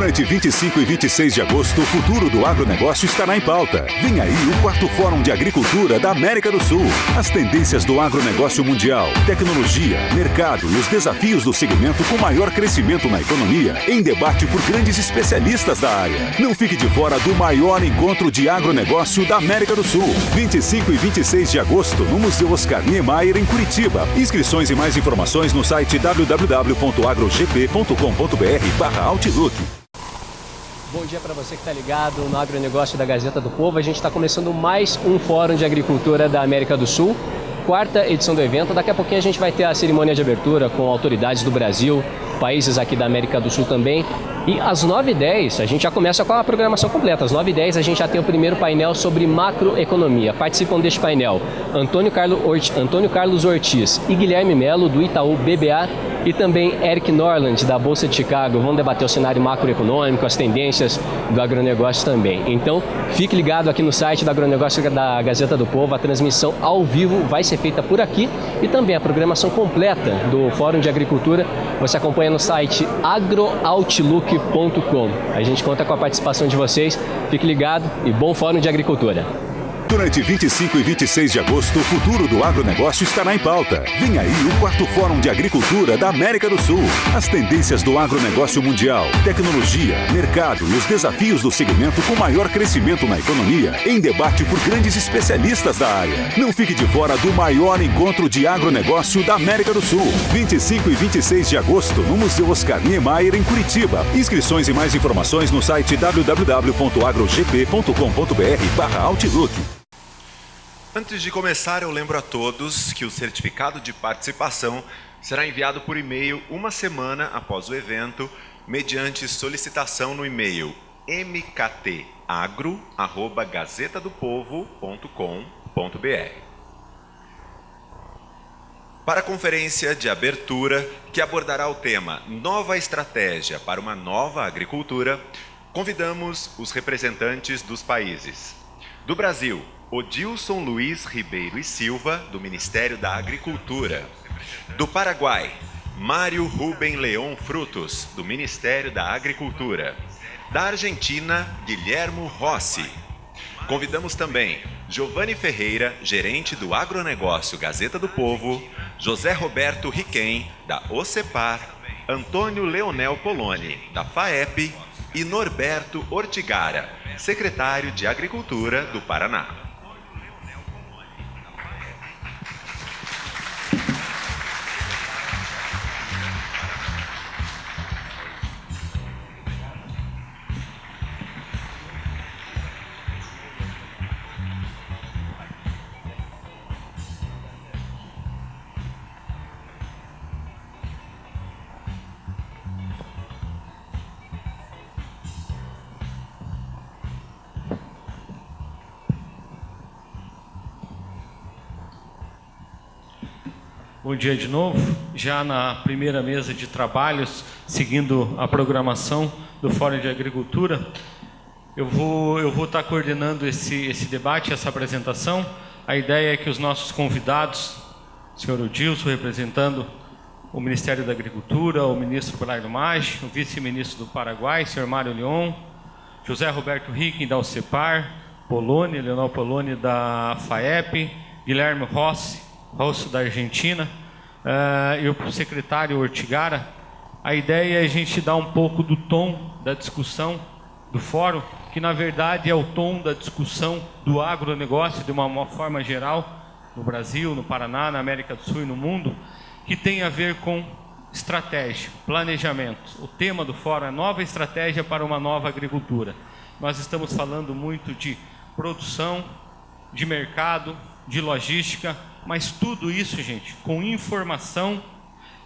Durante 25 e 26 de agosto, o futuro do agronegócio estará em pauta. Vem aí o 4º Fórum de Agricultura da América do Sul. As tendências do agronegócio mundial, tecnologia, mercado e os desafios do segmento com maior crescimento na economia, em debate por grandes especialistas da área. Não fique de fora do maior encontro de agronegócio da América do Sul. 25 e 26 de agosto, no Museu Oscar Niemeyer, em Curitiba. Inscrições e mais informações no site www.agrogp.com.br/Outlook. Bom dia para você que está ligado no Agronegócio da Gazeta do Povo. A gente está começando mais um Fórum de Agricultura da América do Sul, 4ª edição do evento. Daqui a pouquinho a gente vai ter a cerimônia de abertura com autoridades do Brasil, países aqui da América do Sul também. E às 9h10 a gente já começa com a programação completa. Às 9h10 a gente já tem o primeiro painel sobre macroeconomia. Participam deste painel Antônio Carlos Ortiz e Guilherme Melo, do Itaú BBA, e também Eric Norland, da Bolsa de Chicago. Vão debater o cenário macroeconômico, as tendências do agronegócio também. Então, fique ligado aqui no site do Agronegócio da Gazeta do Povo. A transmissão ao vivo vai ser feita por aqui e também a programação completa do Fórum de Agricultura você acompanha no site agrooutlook.com. A gente conta com a participação de vocês. Fique ligado e bom Fórum de Agricultura. Durante 25 e 26 de agosto, o futuro do agronegócio estará em pauta. Vem aí o 4º Fórum de Agricultura da América do Sul. As tendências do agronegócio mundial, tecnologia, mercado e os desafios do segmento com maior crescimento na economia, em debate por grandes especialistas da área. Não fique de fora do maior encontro de agronegócio da América do Sul. 25 e 26 de agosto, no Museu Oscar Niemeyer, em Curitiba. Inscrições e mais informações no site www.agrogp.com.br/Outlook. Antes de começar, eu lembro a todos que o certificado de participação será enviado por e-mail uma semana após o evento, mediante solicitação no e-mail mktagro@gazetadopovo.com.br. Para a conferência de abertura, que abordará o tema Nova Estratégia para uma Nova Agricultura, convidamos os representantes dos países. Do Brasil, Odilson Luiz Ribeiro e Silva, do Ministério da Agricultura. Do Paraguai, Mário Rubem Leon Frutos, do Ministério da Agricultura. Da Argentina, Guilhermo Rossi. Convidamos também Giovanni Ferreira, gerente do Agronegócio Gazeta do Povo, José Roberto Riquem, da OCEPAR, Antônio Leonel Poloni, da FAEP, e Norberto Ortigara, secretário de Agricultura do Paraná. Bom dia de novo. Já na primeira mesa de trabalhos, seguindo a programação do Fórum de Agricultura, eu vou estar coordenando esse debate, essa apresentação. A ideia é que os nossos convidados, o senhor Odilson, representando o Ministério da Agricultura, o ministro Braulio Maggi, o vice-ministro do Paraguai, senhor Mário Leon, José Roberto Riquem, da OCEPAR, Leonel Poloni, da FAEP, Guilherme Rossi, da Argentina, e o secretário Ortigara. A ideia é a gente dar um pouco do tom da discussão do fórum, que na verdade é o tom da discussão do agronegócio de uma forma geral, no Brasil, no Paraná, na América do Sul e no mundo, que tem a ver com estratégia, planejamento. O tema do fórum é Nova Estratégia para uma Nova Agricultura. Nós estamos falando muito de produção, de mercado, de logística, mas tudo isso, gente, com informação,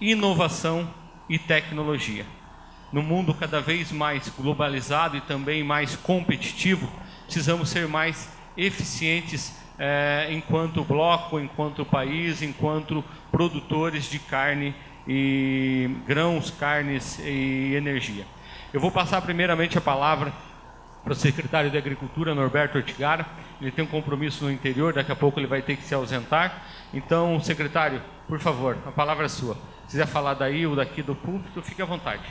inovação e tecnologia. No mundo cada vez mais globalizado e também mais competitivo, precisamos ser mais eficientes enquanto bloco, enquanto país, enquanto produtores de carne e grãos, carnes e energia. Eu vou passar primeiramente a palavra para o secretário de Agricultura, Norberto Ortigara. Ele tem um compromisso no interior, daqui a pouco ele vai ter que se ausentar. Então, secretário, por favor, a palavra é sua. Se quiser falar daí ou daqui do púlpito, fique à vontade.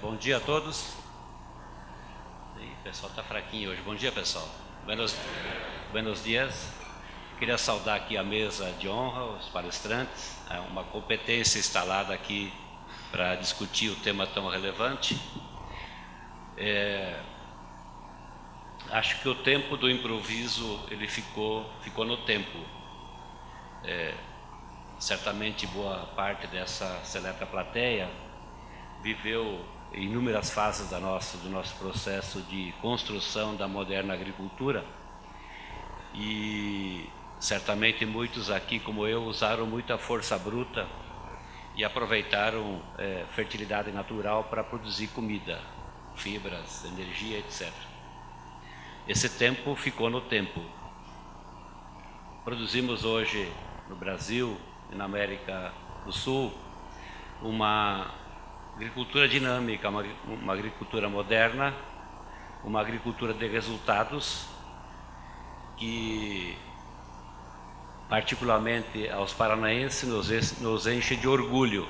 Bom dia a todos. O pessoal está fraquinho hoje. Bom dia, pessoal. Buenos dias. Queria saudar aqui a mesa de honra, os palestrantes. É uma competência instalada aqui para discutir o tema tão relevante. Acho que o tempo do improviso ele ficou no tempo. Certamente boa parte dessa seleta plateia viveu inúmeras fases do nosso processo de construção da moderna agricultura, e certamente muitos aqui, como eu, usaram muita força bruta e aproveitaram fertilidade natural para produzir comida, fibras, energia, etc. Esse tempo ficou no tempo. Produzimos hoje no Brasil e na América do Sul uma agricultura dinâmica, uma agricultura moderna, uma agricultura de resultados que, particularmente aos paranaenses, nos enche de orgulho,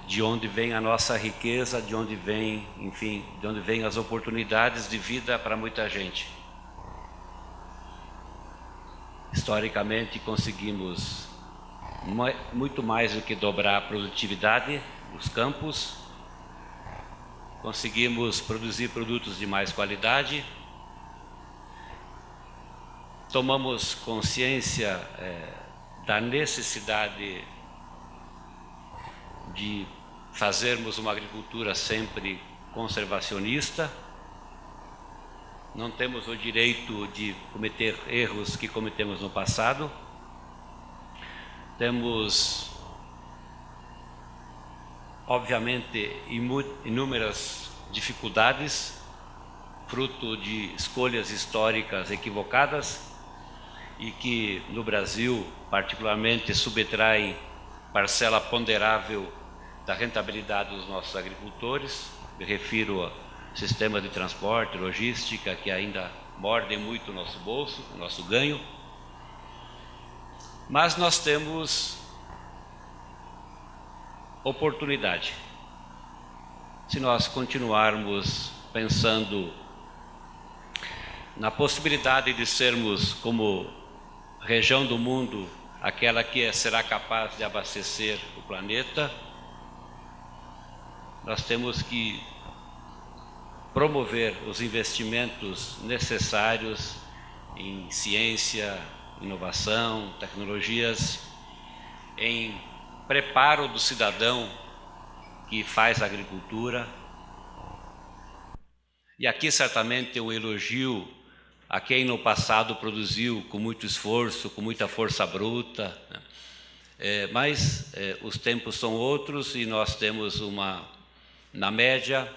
de onde vem a nossa riqueza, de onde vem, enfim, de onde vêm as oportunidades de vida para muita gente. Historicamente conseguimos muito mais do que dobrar a produtividade dos campos, conseguimos produzir produtos de mais qualidade, tomamos consciência da necessidade de fazermos uma agricultura sempre conservacionista. Não temos o direito de cometer erros que cometemos no passado. Temos, obviamente, inúmeras dificuldades, fruto de escolhas históricas equivocadas e que, no Brasil, particularmente, subtraem parcela ponderável da rentabilidade dos nossos agricultores. Me refiro a sistemas de transporte, logística, que ainda mordem muito o nosso bolso, o nosso ganho. Mas nós temos oportunidade. Se nós continuarmos pensando na possibilidade de sermos, como região do mundo, aquela que será capaz de abastecer o planeta, nós temos que promover os investimentos necessários em ciência, inovação, tecnologias, em preparo do cidadão que faz agricultura. E aqui certamente um elogio a quem no passado produziu com muito esforço, com muita força bruta, mas os tempos são outros e nós temos na média,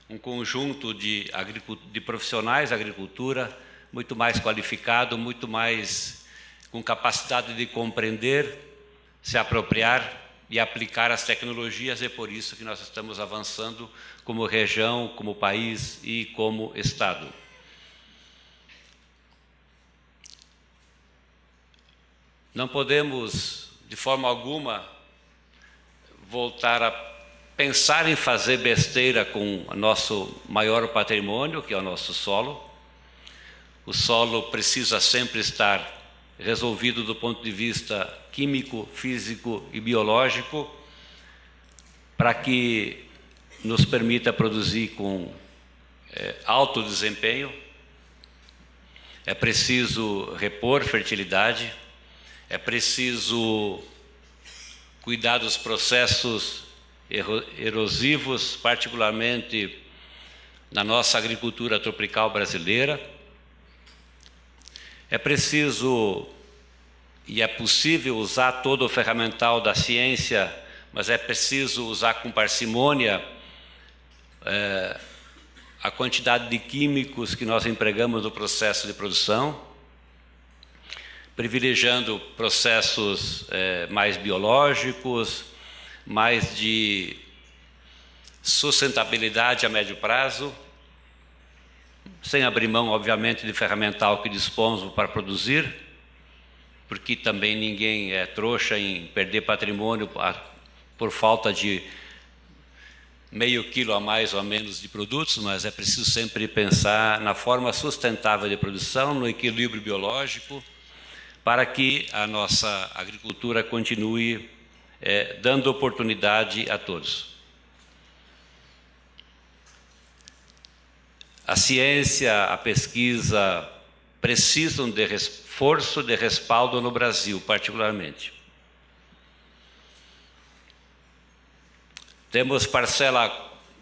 um conjunto de profissionais da agricultura muito mais qualificado, muito mais com capacidade de compreender, se apropriar e aplicar as tecnologias. É por isso que nós estamos avançando como região, como país e como Estado. Não podemos, de forma alguma, voltar a pensar em fazer besteira com o nosso maior patrimônio, que é o nosso solo. O solo precisa sempre estar resolvido do ponto de vista químico, físico e biológico, para que nos permita produzir com alto desempenho. É preciso repor fertilidade, é preciso cuidar dos processos erosivos, particularmente na nossa agricultura tropical brasileira. É preciso e é possível usar todo o ferramental da ciência, mas é preciso usar com parcimônia a quantidade de químicos que nós empregamos no processo de produção, privilegiando processos mais biológicos, mais de sustentabilidade a médio prazo, sem abrir mão, obviamente, de ferramental que dispomos para produzir, porque também ninguém é trouxa em perder patrimônio por falta de meio quilo a mais ou a menos de produtos, mas é preciso sempre pensar na forma sustentável de produção, no equilíbrio biológico, para que a nossa agricultura continue dando oportunidade a todos. A ciência, a pesquisa precisam de reforço, de respaldo no Brasil, particularmente. Temos parcela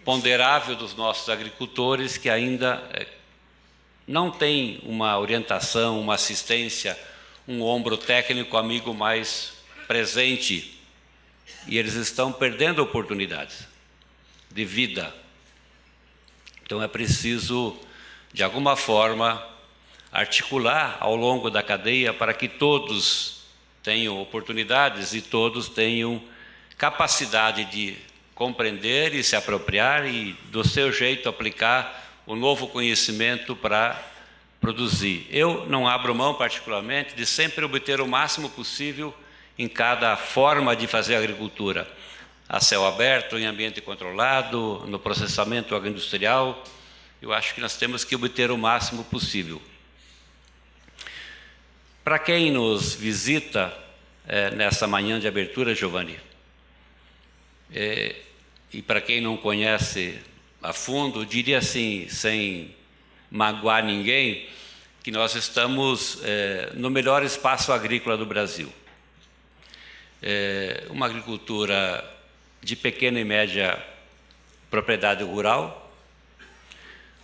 ponderável dos nossos agricultores que ainda não tem uma orientação, uma assistência, um ombro técnico amigo mais presente, e eles estão perdendo oportunidades de vida. Então é preciso, de alguma forma, articular ao longo da cadeia para que todos tenham oportunidades e todos tenham capacidade de compreender e se apropriar e, do seu jeito, aplicar o novo conhecimento para produzir. Eu não abro mão, particularmente, de sempre obter o máximo possível em cada forma de fazer agricultura. A céu aberto, em ambiente controlado, no processamento agroindustrial, eu acho que nós temos que obter o máximo possível. Para quem nos visita nessa manhã de abertura, Giovanni, e para quem não conhece a fundo, diria assim, sem magoar ninguém, que nós estamos no melhor espaço agrícola do Brasil. Uma agricultura de pequena e média propriedade rural,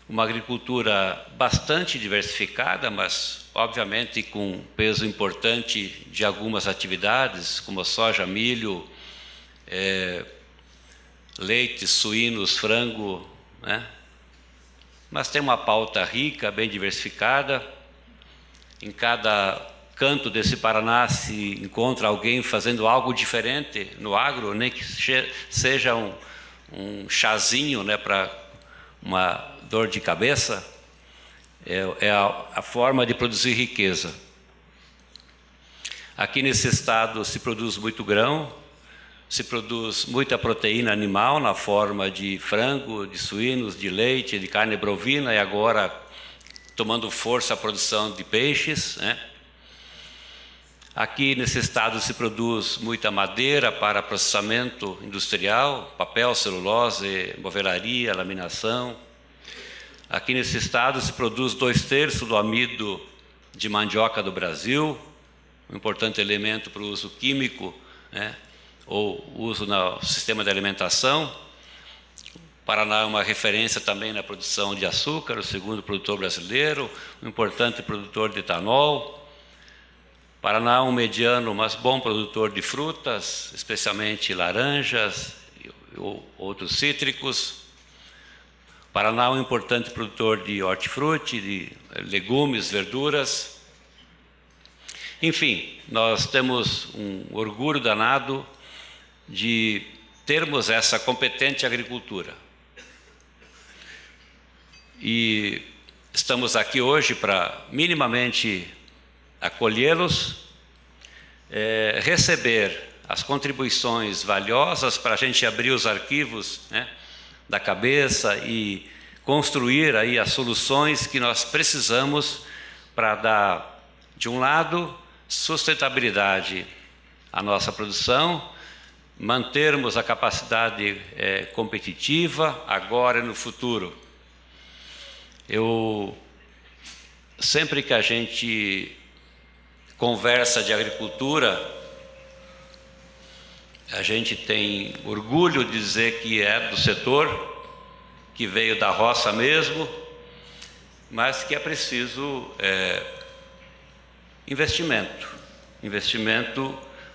uma agricultura bastante diversificada, mas obviamente com peso importante de algumas atividades, como soja, milho, leite, suínos, frango, né? Mas tem uma pauta rica, bem diversificada. Em cada canto desse Paraná se encontra alguém fazendo algo diferente no agro, nem que seja um chazinho, né, para uma dor de cabeça. É a forma de produzir riqueza. Aqui nesse estado se produz muito grão, se produz muita proteína animal na forma de frango, de suínos, de leite, de carne bovina e agora tomando força a produção de peixes, né? Aqui nesse estado se produz muita madeira para processamento industrial, papel, celulose, movelaria, laminação. Aqui nesse estado se produz 2/3 do amido de mandioca do Brasil, um importante elemento para o uso químico, né, ou uso no sistema de alimentação. O Paraná é uma referência também na produção de açúcar, o segundo produtor brasileiro, um importante produtor de etanol. Paraná é um mediano, mas bom produtor de frutas, especialmente laranjas e outros cítricos. Paraná é um importante produtor de hortifruti, de legumes, verduras. Enfim, nós temos um orgulho danado de termos essa competente agricultura. E estamos aqui hoje para minimamente acolhê-los, receber as contribuições valiosas para a gente abrir os arquivos, né, da cabeça e construir aí as soluções que nós precisamos para dar, de um lado, sustentabilidade à nossa produção, mantermos a capacidade competitiva agora e no futuro. Sempre que a gente conversa de agricultura, a gente tem orgulho de dizer que é do setor, que veio da roça mesmo, mas que é preciso investimento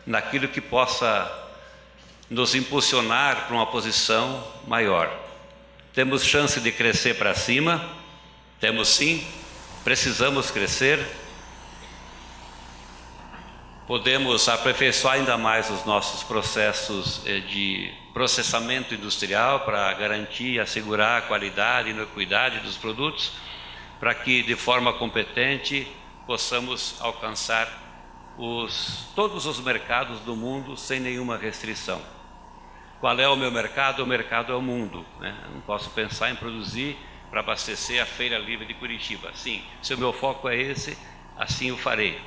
naquilo que possa nos impulsionar para uma posição maior. Temos chance de crescer para cima, temos sim, precisamos crescer. Podemos aperfeiçoar ainda mais os nossos processos de processamento industrial para garantir e assegurar a qualidade e inocuidade dos produtos, para que de forma competente possamos alcançar todos os mercados do mundo sem nenhuma restrição. Qual é o meu mercado? O mercado é o mundo, né? Eu não posso pensar em produzir para abastecer a Feira Livre de Curitiba. Sim, se o meu foco é esse, assim o farei.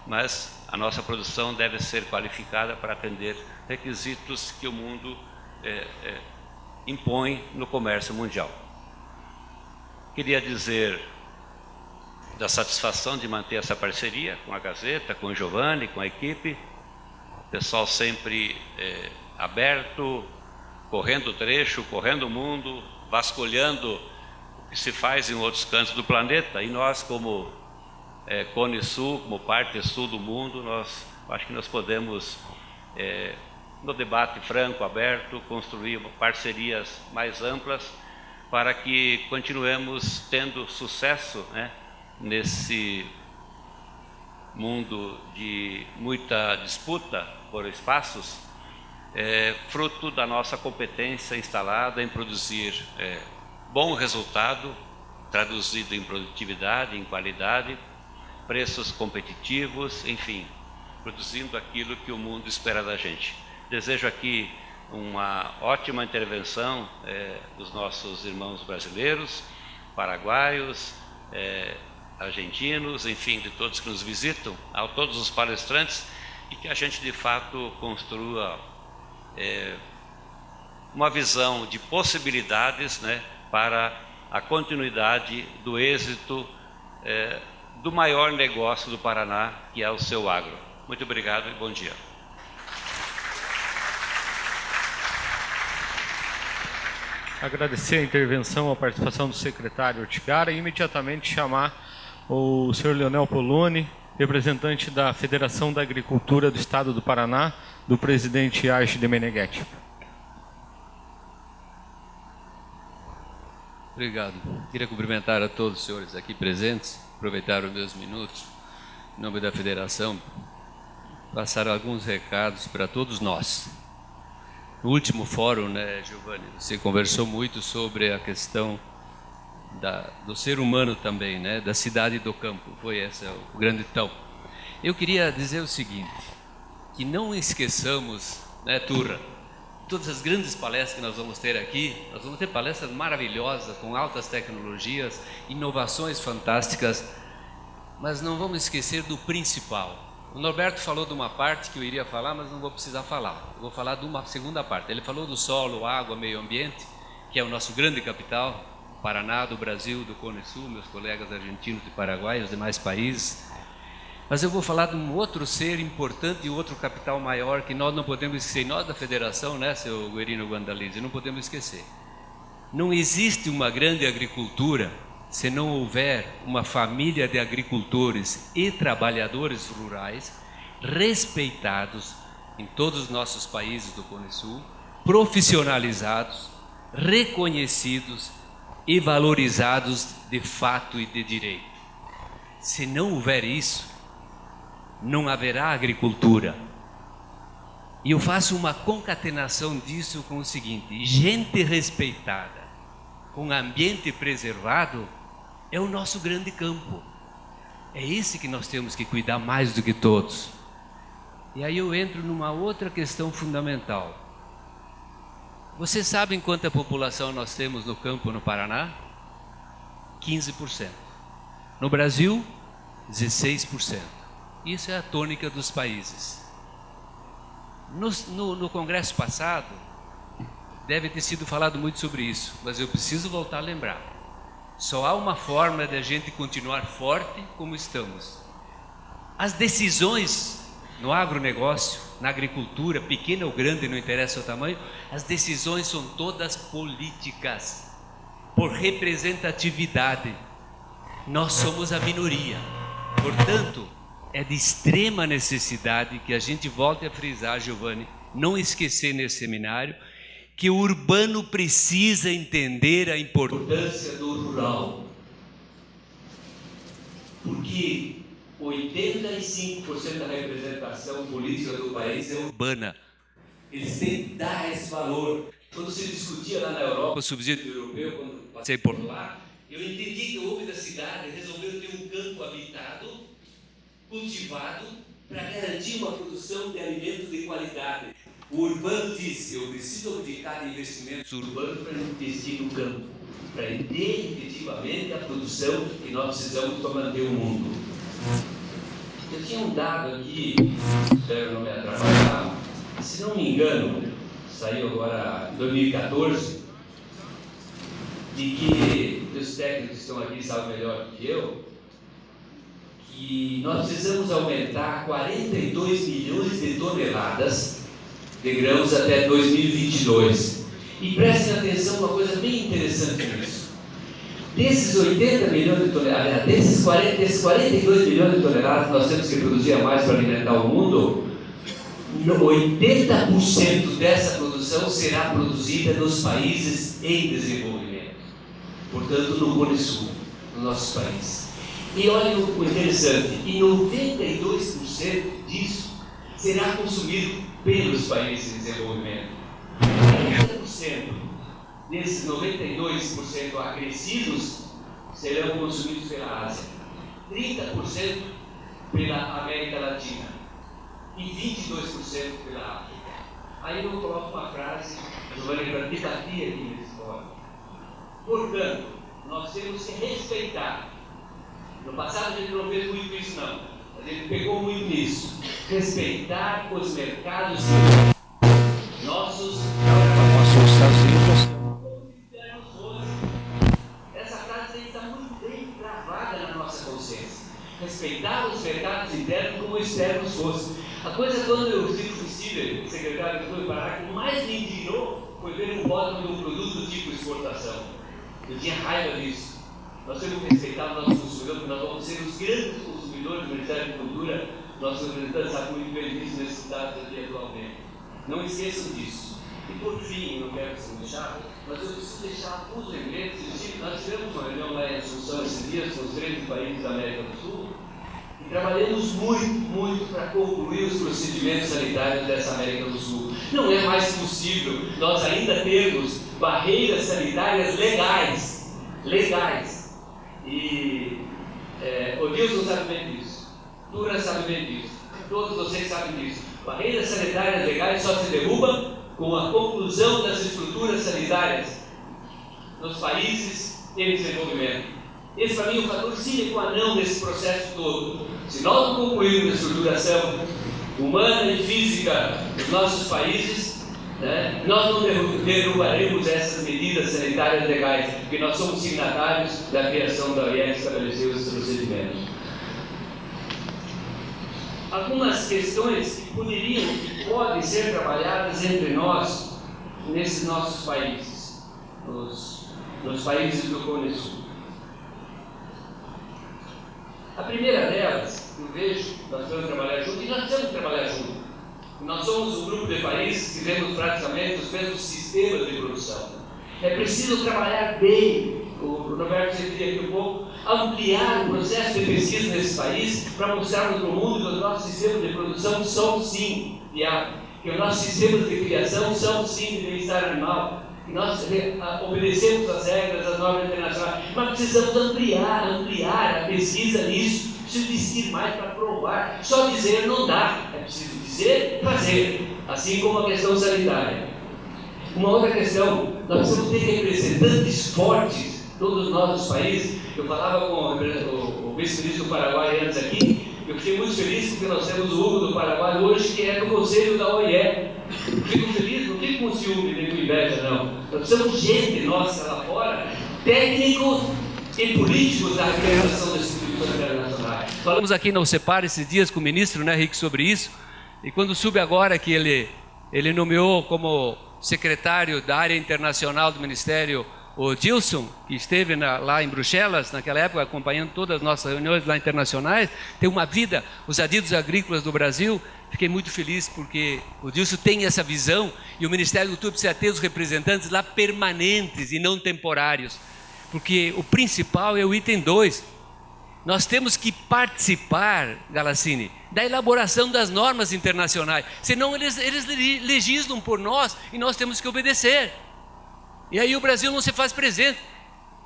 Mas a nossa produção deve ser qualificada para atender requisitos que o mundo impõe no comércio mundial. Queria dizer da satisfação de manter essa parceria com a Gazeta, com o Giovanni, com a equipe. O pessoal sempre aberto, correndo o trecho, correndo o mundo, vasculhando o que se faz em outros cantos do planeta. E nós, como Cone Sul, como parte sul do mundo, acho que nós podemos, no debate franco, aberto, construir parcerias mais amplas para que continuemos tendo sucesso, né, nesse mundo de muita disputa por espaços, fruto da nossa competência instalada em produzir bom resultado, traduzido em produtividade, em qualidade, preços competitivos, enfim, produzindo aquilo que o mundo espera da gente. Desejo aqui uma ótima intervenção dos nossos irmãos brasileiros, paraguaios, argentinos, enfim, de todos que nos visitam, a todos os palestrantes, e que a gente de fato construa uma visão de possibilidades, né, para a continuidade do êxito do maior negócio do Paraná, que é o seu agro. Muito obrigado e bom dia. Agradecer a intervenção, a participação do secretário Ortigara e imediatamente chamar o senhor Leonel Poloni, representante da Federação da Agricultura do Estado do Paraná, do presidente Arche de Meneghetti. Obrigado. Queria cumprimentar a todos os senhores aqui presentes, aproveitar os meus minutos, em nome da Federação, passar alguns recados para todos nós. No último fórum, né, Giovanni, você conversou muito sobre a questão do ser humano também, né, da cidade e do campo. Foi esse o grande tom. Eu queria dizer o seguinte, que não esqueçamos, né, Turra, todas as grandes palestras que nós vamos ter aqui, nós vamos ter palestras maravilhosas, com altas tecnologias, inovações fantásticas, mas não vamos esquecer do principal. O Norberto falou de uma parte que eu iria falar, mas não vou precisar falar. Eu vou falar de uma segunda parte. Ele falou do solo, água, meio ambiente, que é o nosso grande capital, Paraná, do Brasil, do Cone Sul, meus colegas argentinos e paraguaios, os demais países. Mas eu vou falar de um outro ser importante e outro capital maior que nós não podemos esquecer. Nós da Federação, né, seu Guerino Guandalize, não podemos esquecer. Não existe uma grande agricultura se não houver uma família de agricultores e trabalhadores rurais respeitados em todos os nossos países do Cone Sul, profissionalizados, reconhecidos e valorizados de fato e de direito. Se não houver isso, não haverá agricultura. E eu faço uma concatenação disso com o seguinte: gente respeitada, com ambiente preservado, é o nosso grande campo. É esse que nós temos que cuidar mais do que todos. E aí eu entro numa outra questão fundamental. Vocês sabem quanta população nós temos no campo no Paraná? 15%. No Brasil, 16%. Isso é a tônica dos países. No congresso passado, deve ter sido falado muito sobre isso, mas eu preciso voltar a lembrar. Só há uma forma de a gente continuar forte como estamos. As decisões no agronegócio, na agricultura, pequena ou grande, não interessa o tamanho, as decisões são todas políticas, por representatividade. Nós somos a minoria. Portanto, é de extrema necessidade que a gente volte a frisar, Giovanni, não esquecer nesse seminário, que o urbano precisa entender a importância do rural. Porque 85% da representação política do país é urbana. Eles têm que dar esse valor. Quando se discutia lá na Europa o subsídio europeu, quando passei por lá, eu entendi que o homem da cidade resolveu ter um campo habitado, cultivado, para garantir uma produção de alimentos de qualidade. O urbano diz, eu preciso abdicar de investimentos urbanos para investir no campo, para ter efetivamente a produção que nós precisamos para manter o mundo. Eu tinha um dado aqui, espero não me atrapalhar, se não me engano, saiu agora em 2014, de que os técnicos que estão aqui sabem melhor do que eu, que nós precisamos aumentar 42 milhões de toneladas de grãos até 2022. E prestem atenção, uma coisa bem interessante nisso. Desses 80 milhões de toneladas, desses 42 milhões de toneladas que nós temos que produzir a mais para alimentar o mundo, 80% dessa produção será produzida nos países em desenvolvimento, portanto no Cone Sul, no nosso país. E olha o interessante, e 92% disso será consumido pelos países em desenvolvimento. 30% desses 92% acrescidos serão consumidos pela Ásia, 30% pela América Latina e 22% pela África. Aí eu coloco uma frase, Giovanni, para debater aqui nesse fórum. Portanto, nós temos que respeitar. No passado a gente não fez muito isso, não. A gente pegou muito nisso. Respeitar os mercados nossos. Essa frase está muito bem gravada na nossa consciência. Respeitar os mercados internos como externos fossem. A coisa, quando eu fui possível, secretário do Pará, que mais me indignou foi ver um rótulo de um produto tipo exportação. Eu tinha raiva disso. Nós temos que respeitar os nossos consumidores, porque nós vamos ser os grandes consumidores do Ministério da Agricultura. Nossos representantes sabem muito bem disso nesses dados aqui atualmente. Não esqueçam disso. E por fim, não quero que se deixar, mas eu preciso deixar alguns lembretes. Nós tivemos uma reunião lá em Assunção esses dias com os grandes países da América do Sul e trabalhamos muito para concluir os procedimentos sanitários dessa América do Sul. Não é mais possível nós ainda termos barreiras sanitárias legais. E o Dilson sabe bem disso, Tura sabe bem disso, todos vocês sabem disso. Barreiras sanitárias legais só se derrubam com a conclusão das estruturas sanitárias nos países em desenvolvimento. Esse, para mim, é o fator sine qua non desse processo todo. Se nós não concluirmos a estruturação humana e física dos nossos países, nós não derrubaremos essas medidas sanitárias legais, porque nós somos signatários da criação da OIE que estabeleceu esses procedimentos. Algumas questões que podem ser trabalhadas entre nós, nesses nossos países, nos países do Cone Sul. A primeira delas, eu vejo, nós vamos trabalhar junto, e nós temos que trabalhar junto. Nós somos um grupo de países que temos praticamente os mesmos sistemas de produção. É preciso trabalhar bem, o Roberto já queria aqui um pouco, ampliar o processo de pesquisa nesse país para mostrarmos para o mundo que os nossos sistemas de produção são sim viáveis, que os nossos sistemas de criação são sim de bem-estar animal, que nós obedecemos as regras, as normas internacionais, mas precisamos ampliar a pesquisa nisso. Preciso investir mais para provar. Só dizer não dá. É preciso dizer e fazer. Assim como a questão sanitária. Uma outra questão, nós precisamos ter representantes fortes, todos nós dos países. Eu falava com o vice-ministro do Paraguai antes aqui. Eu fiquei muito feliz porque nós temos o Hugo do Paraguai hoje, que é do Conselho da OIE. Fico feliz, não fico com ciúme nem com inveja, não. Nós precisamos de gente nossa lá fora, técnicos e políticos da representação das instituições internacionais. Falamos aqui na UCEPAR esses dias com o ministro, né, Rick, sobre isso, e quando soube agora que ele nomeou como secretário da área internacional do Ministério o Dilson, que esteve lá em Bruxelas, naquela época, acompanhando todas as nossas reuniões lá internacionais, tem uma vida, os adidos agrícolas do Brasil, fiquei muito feliz porque o Dilson tem essa visão e o Ministério da Agricultura precisa ter os representantes lá permanentes e não temporários, porque o principal é o item 2. Nós temos que participar, Galassini, da elaboração das normas internacionais, senão eles legislam por nós e nós temos que obedecer. E aí o Brasil não se faz presente.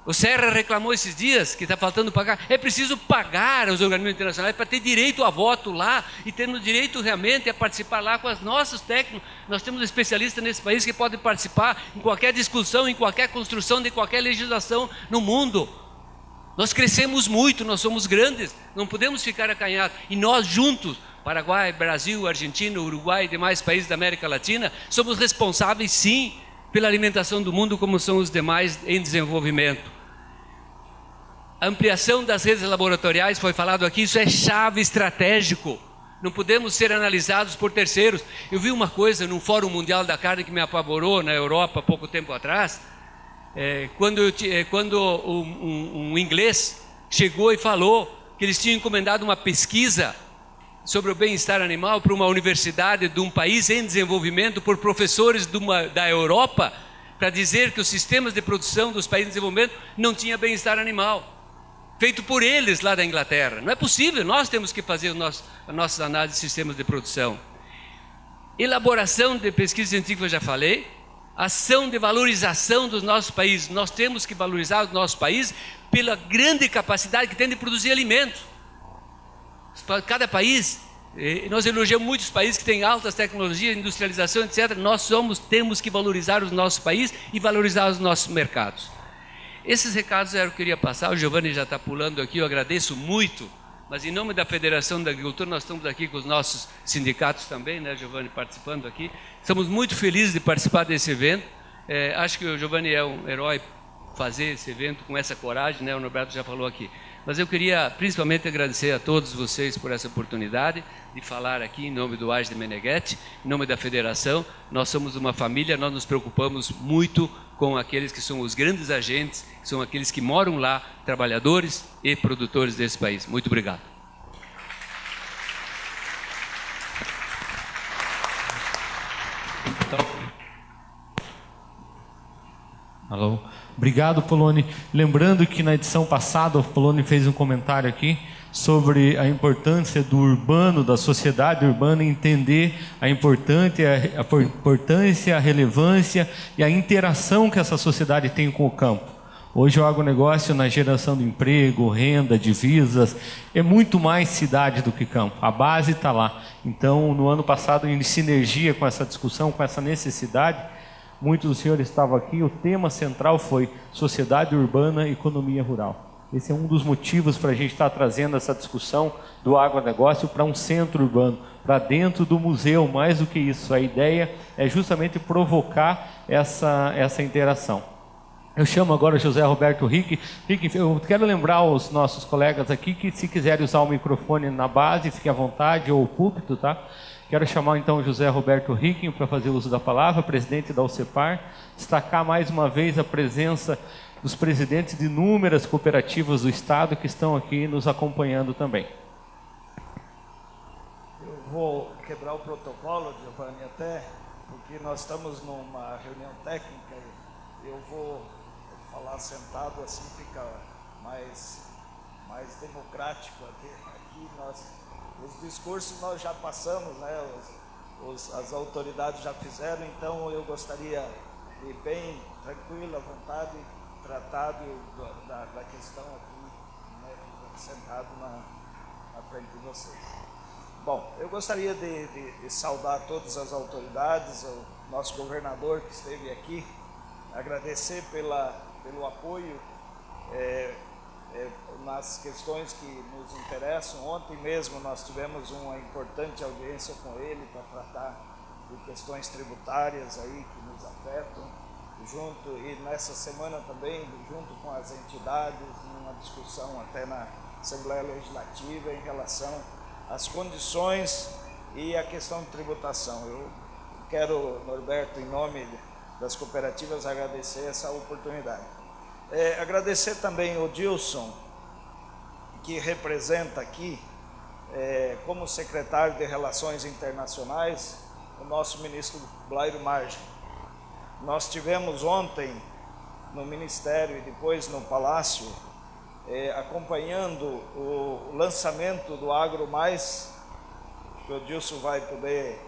O Serra reclamou esses dias que está faltando pagar. É preciso pagar aos organismos internacionais para ter direito a voto lá e tendo direito realmente a participar lá com os nossos técnicos. Nós temos especialistas nesse país que podem participar em qualquer discussão, em qualquer construção de qualquer legislação no mundo. Nós crescemos muito, nós somos grandes, não podemos ficar acanhados. E nós juntos, Paraguai, Brasil, Argentina, Uruguai e demais países da América Latina, somos responsáveis sim pela alimentação do mundo como são os demais em desenvolvimento. A ampliação das redes laboratoriais, foi falado aqui, isso é chave estratégico. Não podemos ser analisados por terceiros. Eu vi uma coisa no Fórum Mundial da Carne que me apavorou na Europa há pouco tempo atrás, quando um inglês chegou e falou que eles tinham encomendado uma pesquisa sobre o bem-estar animal para uma universidade de um país em desenvolvimento por professores da Europa, para dizer que os sistemas de produção dos países em desenvolvimento não tinham bem-estar animal. Feito por eles lá da Inglaterra. Não é possível, nós temos que fazer as nossas análises de sistemas de produção. Elaboração de pesquisa científica, eu já falei. Ação de valorização dos nossos países. Nós temos que valorizar os nossos países pela grande capacidade que tem de produzir alimentos. Cada país, nós elogiamos muitos países que têm altas tecnologias, industrialização, etc. Nós temos que valorizar os nossos países e valorizar os nossos mercados. Esses recados eu queria passar, o Giovanni já está pulando aqui, eu agradeço muito, mas em nome da Federação da Agricultura, nós estamos aqui com os nossos sindicatos também, né, Giovanni, participando aqui. Estamos muito felizes de participar desse evento. Acho que o Giovanni é um herói fazer esse evento com essa coragem, né, o Norberto já falou aqui. Mas eu queria principalmente agradecer a todos vocês por essa oportunidade de falar aqui em nome do AGE de Meneghetti, em nome da Federação. Nós somos uma família, nós nos preocupamos muito com aqueles que são os grandes agentes, que são aqueles que moram lá, trabalhadores e produtores desse país. Muito obrigado. Alô. Obrigado, Poloni. Lembrando que na edição passada o Poloni fez um comentário aqui sobre a importância do urbano, da sociedade urbana, entender a importância, a relevância e a interação que essa sociedade tem com o campo. Hoje o agronegócio, na geração de emprego, renda, divisas, é muito mais cidade do que campo. A base está lá. Então, no ano passado, em sinergia com essa discussão, com essa necessidade, muitos dos senhores estavam aqui, o tema central foi sociedade urbana e economia rural. Esse é um dos motivos para a gente estar trazendo essa discussão do agronegócio para um centro urbano, para dentro do museu. Mais do que isso, a ideia é justamente provocar essa interação. Eu chamo agora o José Roberto Rick. Rick, eu quero lembrar aos nossos colegas aqui que, se quiserem usar o microfone na base, fique à vontade, ou o púlpito, tá? Quero chamar então o José Roberto Rick para fazer uso da palavra, presidente da UCEPAR, destacar mais uma vez a presença dos presidentes de inúmeras cooperativas do Estado que estão aqui nos acompanhando também. Eu vou quebrar o protocolo, Giovanni, até porque nós estamos numa reunião técnica e eu vou falar sentado, assim fica mais democrático. Aqui os discursos nós já passamos, né? As autoridades já fizeram, então eu gostaria de bem tranquilo, à vontade, tratar da questão aqui, né, sentado na frente de vocês. Bom, eu gostaria de saudar todas as autoridades, o nosso governador que esteve aqui, agradecer pelo apoio nas questões que nos interessam. Ontem mesmo nós tivemos uma importante audiência com ele para tratar de questões tributárias aí que nos afetam, e nessa semana também, junto com as entidades, numa discussão até na Assembleia Legislativa em relação às condições e a questão de tributação. Eu quero, Norberto, em nome das cooperativas, agradecer essa oportunidade. Agradecer também o Dilson, que representa aqui, como secretário de Relações Internacionais, o nosso ministro Blairo Margem. Nós tivemos ontem no Ministério e depois no Palácio, acompanhando o lançamento do Agro Mais, que o Dilson vai poder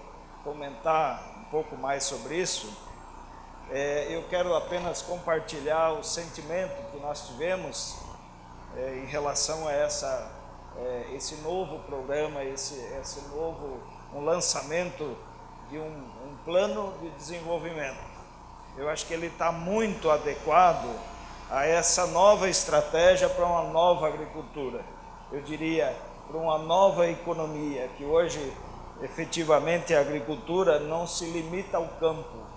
comentar um pouco mais sobre isso, Eu quero apenas compartilhar o sentimento que nós tivemos em relação a esse novo programa, esse novo lançamento de um plano de desenvolvimento. Eu acho que ele está muito adequado a essa nova estratégia para uma nova agricultura. Eu diria, para uma nova economia, que hoje, efetivamente, a agricultura não se limita ao campo.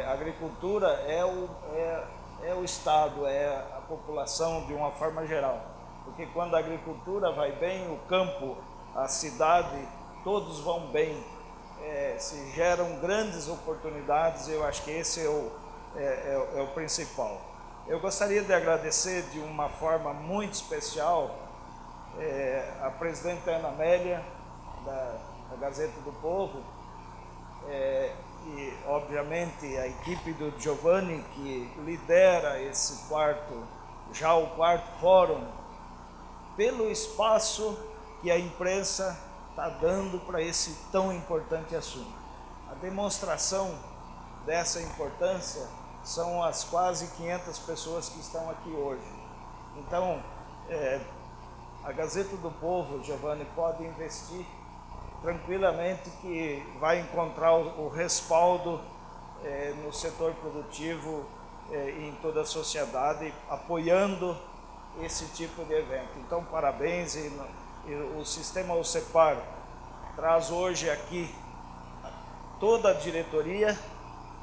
A agricultura é o Estado, é a população de uma forma geral. Porque quando a agricultura vai bem, o campo, a cidade, todos vão bem. Se geram grandes oportunidades, eu acho que esse é o principal. Eu gostaria de agradecer de uma forma muito especial a presidenta Ana Amélia, da Gazeta do Povo, e obviamente a equipe do Giovanni, que lidera esse quarto fórum, pelo espaço que a imprensa está dando para esse tão importante assunto. A demonstração dessa importância são as quase 500 pessoas que estão aqui hoje. Então, a Gazeta do Povo, Giovanni, pode investir tranquilamente que vai encontrar o respaldo no setor produtivo e em toda a sociedade, apoiando esse tipo de evento. Então, parabéns, e o Sistema OCEPAR traz hoje aqui toda a diretoria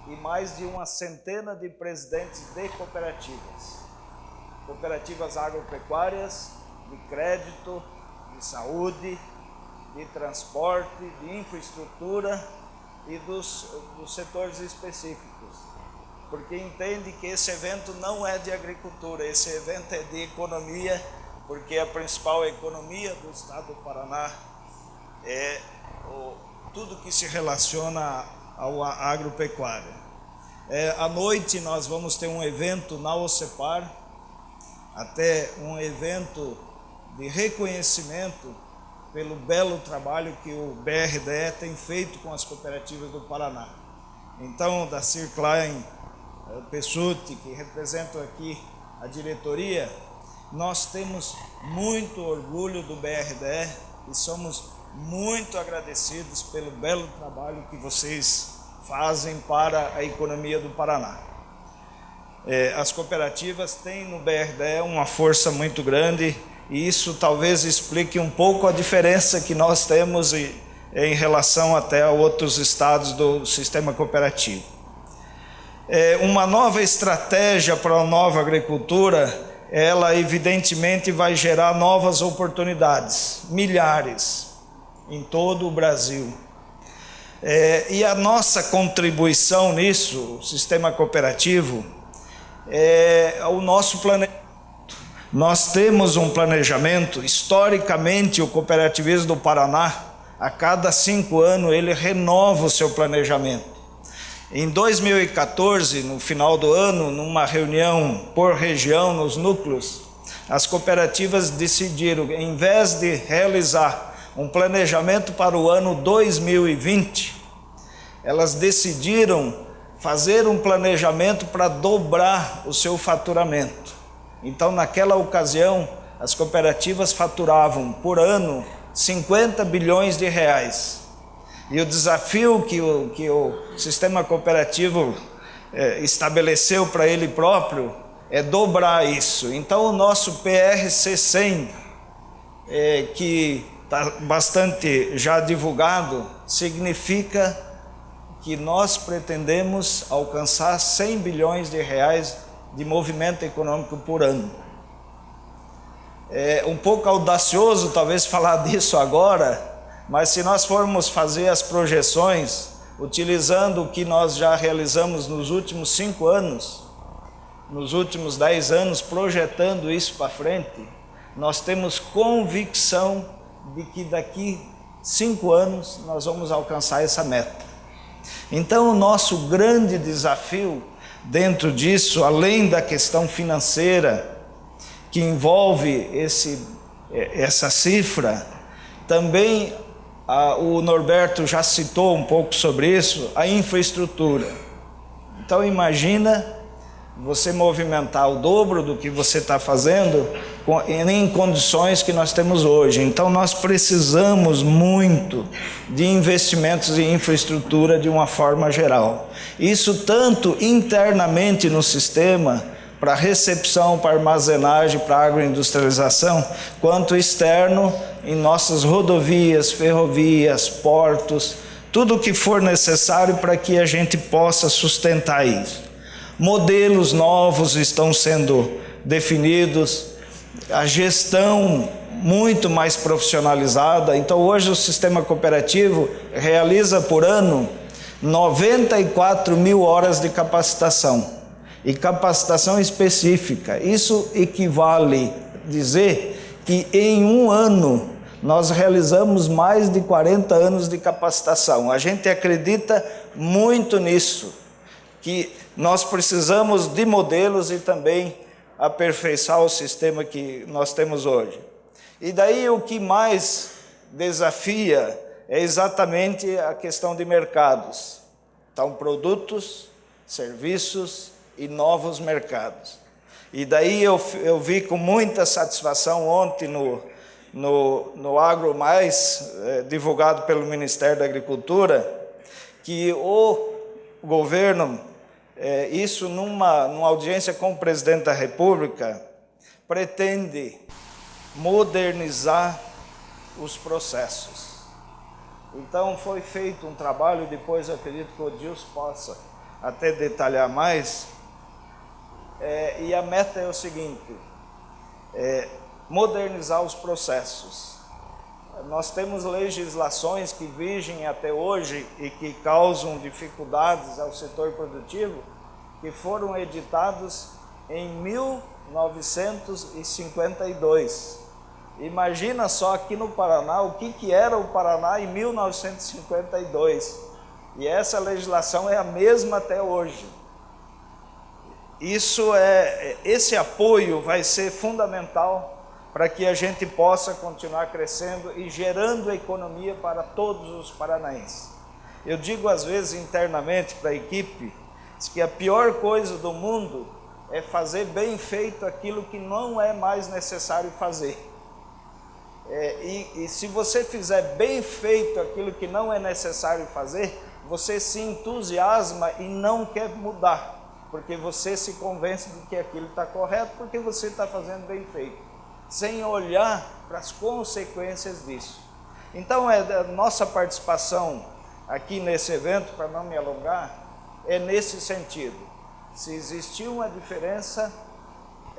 e mais de uma centena de presidentes de cooperativas agropecuárias, de crédito, de saúde, de transporte, de infraestrutura e dos setores específicos, porque entende que esse evento não é de agricultura, esse evento é de economia, porque a principal economia do estado do Paraná é tudo que se relaciona ao agropecuária. À noite nós vamos ter um evento na OCEPAR, até um evento de reconhecimento pelo belo trabalho que o BRDE tem feito com as cooperativas do Paraná. Então, Dacir Klein, Pessutti, que representam aqui a diretoria, nós temos muito orgulho do BRDE e somos muito agradecidos pelo belo trabalho que vocês fazem para a economia do Paraná. As cooperativas têm no BRDE uma força muito grande, e isso talvez explique um pouco a diferença que nós temos em relação até a outros estados do sistema cooperativo. Uma nova estratégia para a nova agricultura, ela evidentemente vai gerar novas oportunidades, milhares, em todo o Brasil. E a nossa contribuição nisso, o sistema cooperativo, é o nosso planejamento. Nós temos um planejamento, historicamente o cooperativismo do Paraná, a cada 5 anos ele renova o seu planejamento. Em 2014, no final do ano, numa reunião por região nos núcleos, as cooperativas decidiram, em vez de realizar um planejamento para o ano 2020, elas decidiram fazer um planejamento para dobrar o seu faturamento. Então, naquela ocasião, as cooperativas faturavam por ano 50 bilhões de reais. E o desafio que o sistema cooperativo estabeleceu para ele próprio é dobrar isso. Então, o nosso PRC 100, que está bastante já divulgado, significa que nós pretendemos alcançar 100 bilhões de reais de movimento econômico por ano. É um pouco audacioso talvez falar disso agora, mas se nós formos fazer as projeções, utilizando o que nós já realizamos nos últimos 5 anos, nos últimos 10 anos, projetando isso para frente, nós temos convicção de que daqui 5 anos nós vamos alcançar essa meta. Então, o nosso grande desafio dentro disso, além da questão financeira que envolve essa cifra, também o Norberto já citou um pouco sobre isso, a infraestrutura. Então imagina você movimentar o dobro do que você está fazendo em condições que nós temos hoje. Então nós precisamos muito de investimentos em infraestrutura de uma forma geral. Isso tanto internamente no sistema, para recepção, para armazenagem, para agroindustrialização, quanto externo em nossas rodovias, ferrovias, portos, tudo o que for necessário para que a gente possa sustentar isso. Modelos novos estão sendo definidos, a gestão muito mais profissionalizada. Então hoje o sistema cooperativo realiza por ano 94 mil horas de capacitação, e capacitação específica. Isso equivale a dizer que em um ano nós realizamos mais de 40 anos de capacitação. A gente acredita muito nisso, que nós precisamos de modelos e também aperfeiçoar o sistema que nós temos hoje. E daí o que mais desafia é exatamente a questão de mercados. Então, produtos, serviços e novos mercados. E daí eu vi com muita satisfação ontem no Agro Mais, divulgado pelo Ministério da Agricultura, que o governo, isso numa audiência com o presidente da República, pretende modernizar os processos. Então foi feito um trabalho, depois eu acredito que o Dilson possa até detalhar mais, e a meta é o seguinte, modernizar os processos. Nós temos legislações que vigem até hoje e que causam dificuldades ao setor produtivo, que foram editados em 1952. Imagina só aqui no Paraná o que era o Paraná em 1952. E essa legislação é a mesma até hoje. Esse apoio vai ser fundamental para que a gente possa continuar crescendo e gerando economia para todos os paranaenses. Eu digo às vezes internamente para a equipe que a pior coisa do mundo é fazer bem feito aquilo que não é mais necessário fazer. E se você fizer bem feito aquilo que não é necessário fazer, você se entusiasma e não quer mudar, porque você se convence de que aquilo está correto, porque você está fazendo bem feito, sem olhar para as consequências disso. Então, a nossa participação aqui nesse evento, para não me alongar, é nesse sentido. Se existir uma diferença,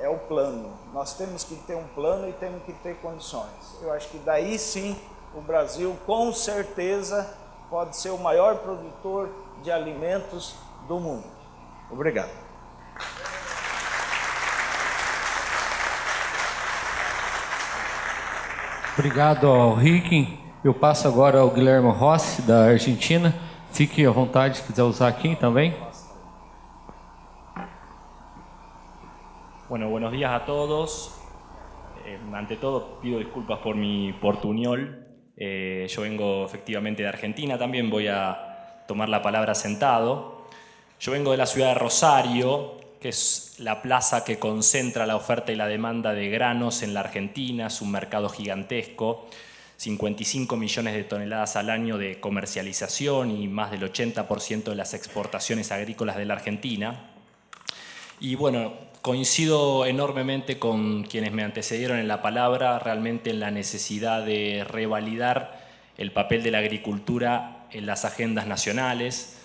é o plano. Nós temos que ter um plano e temos que ter condições. Eu acho que daí sim, o Brasil, com certeza, pode ser o maior produtor de alimentos do mundo. Obrigado. Obrigado ao Rick. Eu passo agora ao Guilherme Rossi, da Argentina. Fique à vontade, se quiser usar aqui também. Bueno, buenos días a todos. Ante todo, pido disculpas por mi portuñol. Yo vengo efectivamente de Argentina, también voy a tomar la palabra sentado. Yo vengo de la ciudad de Rosario, que es la plaza que concentra la oferta y la demanda de granos en la Argentina. Es un mercado gigantesco, 55 millones de toneladas al año de comercialización y más del 80% de las exportaciones agrícolas de la Argentina. Y bueno, coincido enormemente con quienes me antecedieron en la palabra, realmente en la necesidad de revalidar el papel de la agricultura en las agendas nacionales.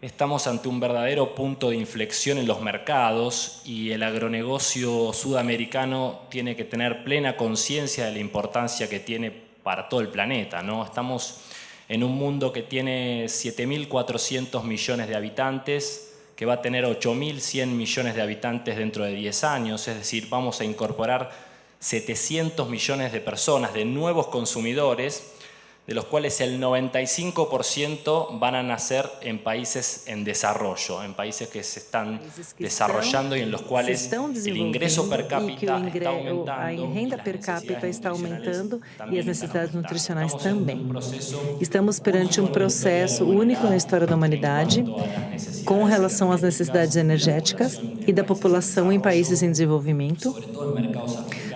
Estamos ante un verdadero punto de inflexión en los mercados y el agronegocio sudamericano tiene que tener plena conciencia de la importancia que tiene para todo el planeta, ¿no? Estamos en un mundo que tiene 7.400 millones de habitantes, que va a tener 8.100 millones de habitantes dentro de 10 años, es decir, vamos a incorporar 700 millones de personas, de nuevos consumidores, de los cuales el 95% van a nacer en países en desarrollo, en países que se están desarrollando y en los cuales el ingreso per cápita está aumentando, a renda per capita está aumentando e as necessidades nutricionais também. Estamos perante um processo único na história da humanidade com relação às necessidades energéticas e da população em países em desenvolvimento,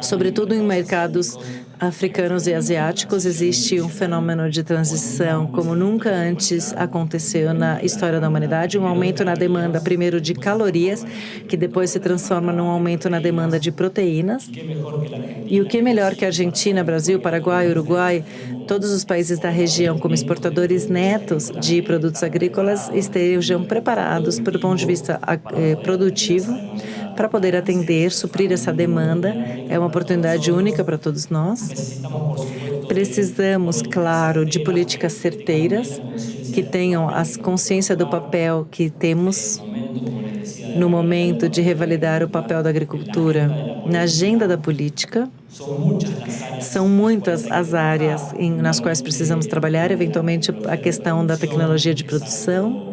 sobretudo em mercados africanos e asiáticos. Existe um fenômeno de transição como nunca antes aconteceu na história da humanidade, um aumento na demanda, primeiro de calorias, que depois se transforma num aumento na demanda de proteínas. E o que é melhor que a Argentina, Brasil, Paraguai, Uruguai, todos os países da região como exportadores netos de produtos agrícolas estejam preparados, do ponto de vista produtivo, para poder atender, suprir essa demanda. É uma oportunidade única para todos nós. Precisamos, claro, de políticas certeiras que tenham a consciência do papel que temos no momento de revalidar o papel da agricultura na agenda da política. São muitas as áreas nas quais precisamos trabalhar, eventualmente a questão da tecnologia de produção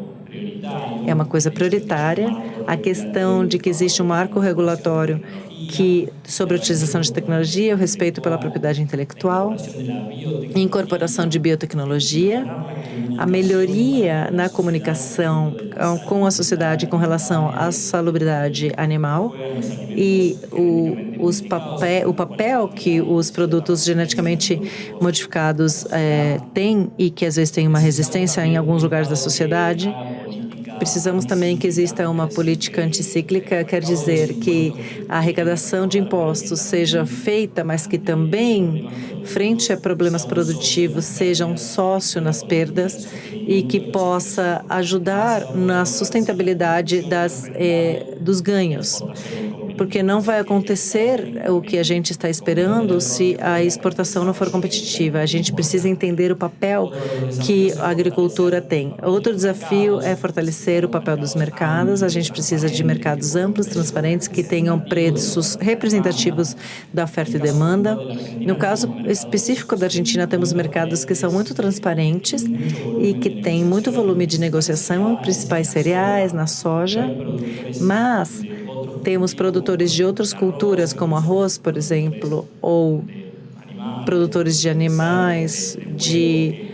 é uma coisa prioritária, a questão de que existe um marco regulatório sobre a utilização de tecnologia, o respeito pela propriedade intelectual, incorporação de biotecnologia, a melhoria na comunicação com a sociedade com relação à salubridade animal e o papel que os produtos geneticamente modificados têm e que às vezes tem uma resistência em alguns lugares da sociedade. Precisamos também que exista uma política anticíclica, quer dizer que a arrecadação de impostos seja feita, mas que também, frente a problemas produtivos, seja um sócio nas perdas e que possa ajudar na sustentabilidade dos ganhos. Porque não vai acontecer o que a gente está esperando se a exportação não for competitiva. A gente precisa entender o papel que a agricultura tem. Outro desafio é fortalecer o papel dos mercados. A gente precisa de mercados amplos, transparentes, que tenham preços representativos da oferta e demanda. No caso específico da Argentina, temos mercados que são muito transparentes e que têm muito volume de negociação, principais cereais, na soja, mas temos produtores de outras culturas, como arroz, por exemplo, ou produtores de animais, de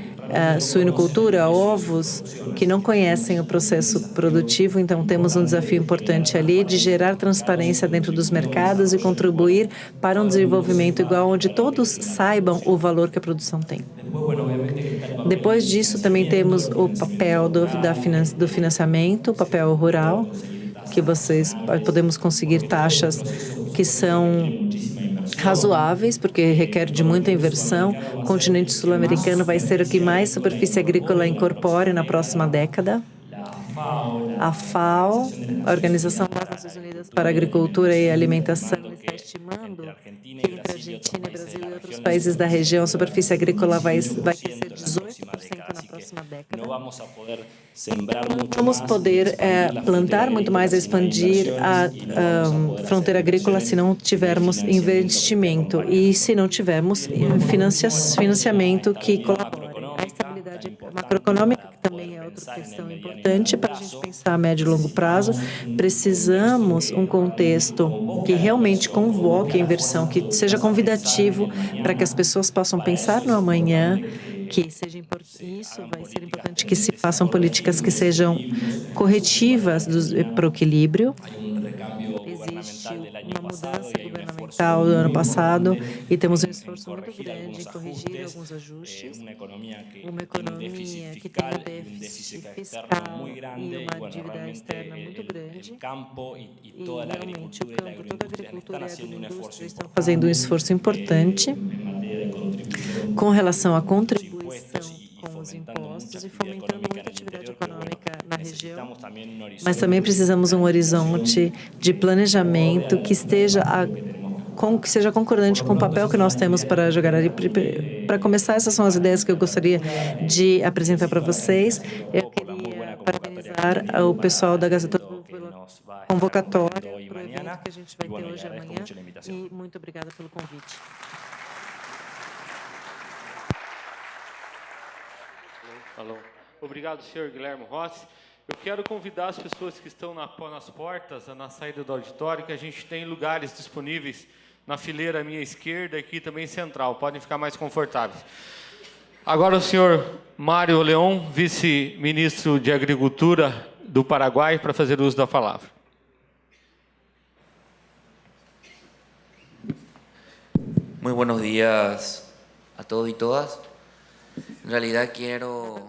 suinocultura, ovos, que não conhecem o processo produtivo. Então, temos um desafio importante ali de gerar transparência dentro dos mercados e contribuir para um desenvolvimento igual, onde todos saibam o valor que a produção tem. Depois disso, também temos o papel do financiamento, o papel rural, que podemos conseguir taxas que são razoáveis, porque requer de muita inversão. O continente sul-americano vai ser o que mais superfície agrícola incorpore na próxima década. A FAO, a Organização das Nações Unidas para a Agricultura e Alimentação, está estimando que entre a Argentina, Brasil e outros países da região, a superfície agrícola vai crescer 18% na próxima década. Não vamos poder plantar muito mais, expandir a fronteira agrícola se não tivermos investimento e se não tivermos financiamento que colabore. A estabilidade macroeconômica, que também é outra questão importante para a gente pensar a médio e longo prazo. Precisamos um contexto que realmente convoque a inversão, que seja convidativo para que as pessoas possam pensar no amanhã, que seja isso vai ser importante que se façam políticas que sejam corretivas para o equilíbrio. Existe uma mudança governamental do ano passado e temos um esforço muito grande em corrigir alguns ajustes. Uma economia que tem um déficit fiscal e uma dívida externa muito grande. E realmente o campo, toda a agricultura e a agroindústria estão fazendo um esforço importante com relação à contribuição com os impostos e fomentando muita atividade econômica na região. Mas também precisamos de um horizonte de planejamento que seja concordante com o papel que nós temos para jogar ali. Para começar, essas são as ideias que eu gostaria de apresentar para vocês. Eu queria parabenizar o pessoal da Gazeta do Povo pela convocatória para o evento que a gente vai ter hoje e amanhã. E muito obrigada pelo convite. Alô. Obrigado, senhor Guilherme Rossi. Eu quero convidar as pessoas que estão nas portas, na saída do auditório, que a gente tem lugares disponíveis na fileira à minha esquerda, aqui também central. Podem ficar mais confortáveis. Agora o senhor Mário León, vice-ministro de Agricultura do Paraguai, para fazer uso da palavra. Muy buenos días a todos y todas. En realidad quiero,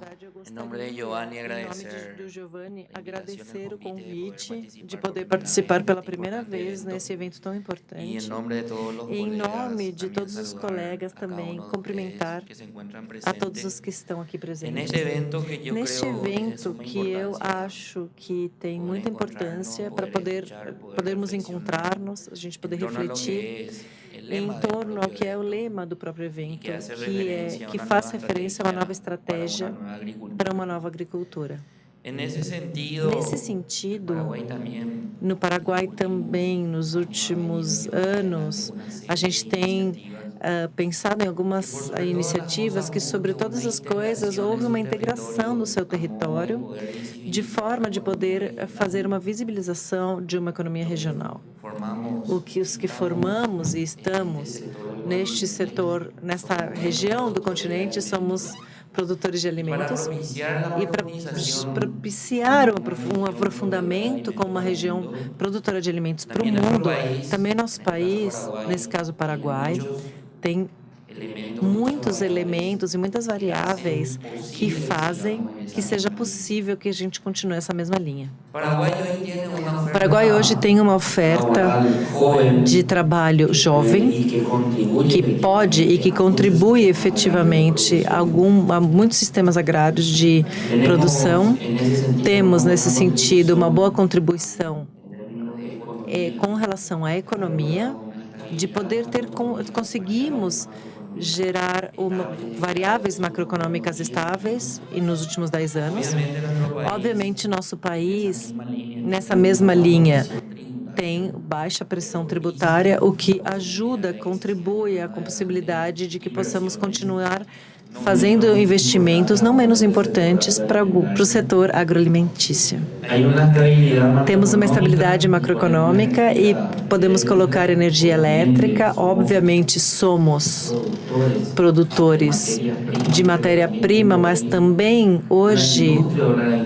em nome de Giovanni, agradecer o convite de poder participar pela primeira vez nesse evento tão importante. E em nome de todos os colegas também, cumprimentar a todos os que estão aqui presentes. Neste evento que eu acho que tem muita importância para podermos encontrar-nos, a gente poder refletir em torno ao que é o lema do próprio evento, que faz referência a uma nova estratégia para uma nova agricultura. Nesse sentido, no Paraguai também, nos últimos anos, a gente tem pensado em algumas iniciativas que, sobre todas as coisas, houve uma integração no seu território, de forma de poder fazer uma visibilização de uma economia regional. Os que formamos e estamos neste setor, nesta região do continente, somos produtores de alimentos, e para propiciar um aprofundamento como uma região produtora de alimentos para o mundo, também nosso país, nesse caso o Paraguai, tem muitos elementos e muitas variáveis que fazem que seja possível que a gente continue essa mesma linha. O Paraguai hoje tem uma oferta de trabalho jovem que pode e que contribui efetivamente a muitos sistemas agrários de produção. Temos, nesse sentido, uma boa contribuição com relação à economia, de poder conseguimos gerar variáveis macroeconômicas estáveis e nos últimos 10 anos. Obviamente, nosso país, nessa mesma linha, tem baixa pressão tributária, o que contribui com a possibilidade de que possamos continuar fazendo investimentos não menos importantes para o setor agroalimentício. Temos uma estabilidade macroeconômica e podemos colocar energia elétrica. Obviamente, somos produtores de matéria-prima, mas também, hoje,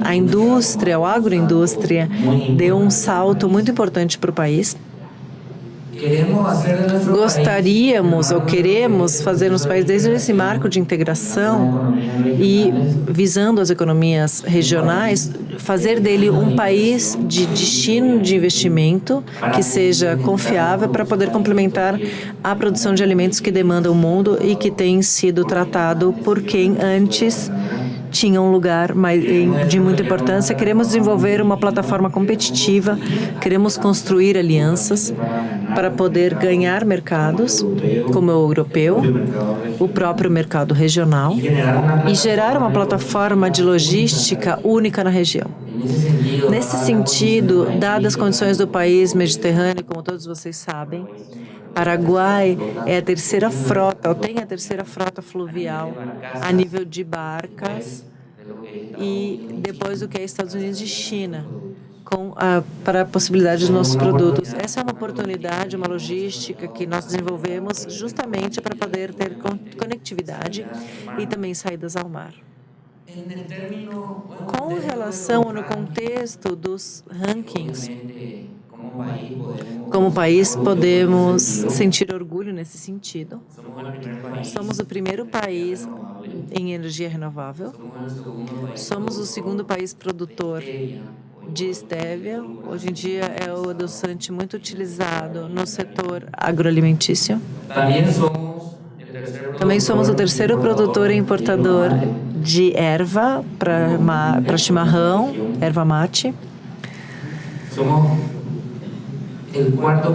a indústria, a agroindústria, deu um salto muito importante para o país. Gostaríamos ou queremos fazer nos países, desde esse marco de integração e visando as economias regionais, fazer dele um país de destino de investimento que seja confiável para poder complementar a produção de alimentos que demanda o mundo e que tem sido tratado por quem antes tinha um lugar de muita importância. Queremos desenvolver uma plataforma competitiva, queremos construir alianças para poder ganhar mercados, como o europeu, o próprio mercado regional, e gerar uma plataforma de logística única na região. Nesse sentido, dadas as condições do país mediterrâneo, como todos vocês sabem, Paraguai é a terceira frota, ou tem a terceira frota fluvial a nível de barcas, e depois do que é Estados Unidos e China, para a possibilidade dos nossos produtos. Essa é uma oportunidade, uma logística que nós desenvolvemos justamente para poder ter conectividade e também saídas ao mar. Com relação no contexto dos rankings, como país, podemos sentir orgulho nesse sentido. Somos o primeiro país em energia renovável. Somos o segundo país produtor de estévia. Hoje em dia é o adoçante muito utilizado no setor agroalimentício. Também somos o terceiro produtor e importador de erva para chimarrão, erva mate.